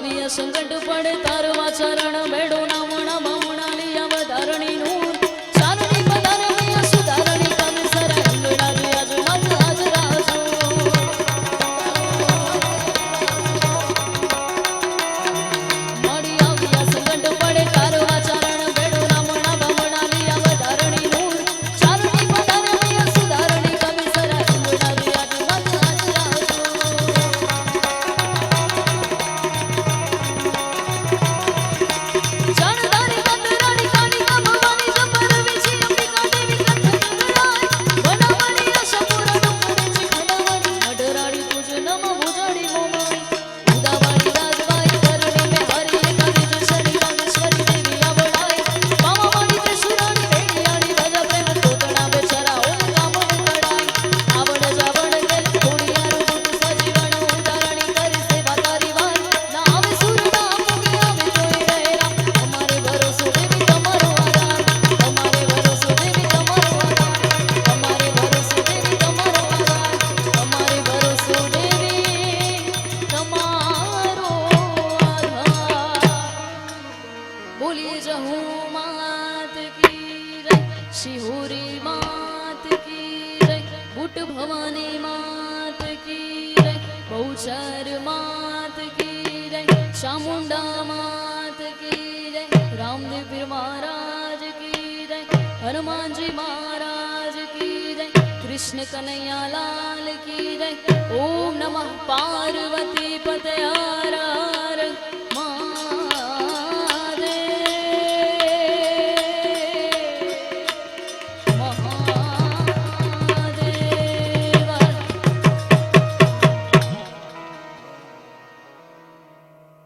આવ્યા સંકટ પડે તારવા ચરણ બેડો નામણા બામણા લિયા વધારણી નૂર ચારણી પધારે મૈયા સુધારણી કવિ સરા અંગડા વ્યાજ મત હાજરાજો મળી આવ્યા સંકટ પડે તારવા ચરણ બેડો નામણા બામણા લિયા વધારણી નૂર ચારણી પધારે મૈયા સુધારણી કવિ સરા અંગડા વ્યાજ મત હાજરાજો बोलिए जहू मात की जय शिहोरी मात की जय बुट भवानी मात की जय बहुचर मात की जय चामुंडा मात की जय रामदेव पीर महाराज की जय हनुमान जी महाराज की जय कृष्ण कन्हैया लाल की जय ओम नमः पार्वती पतयारा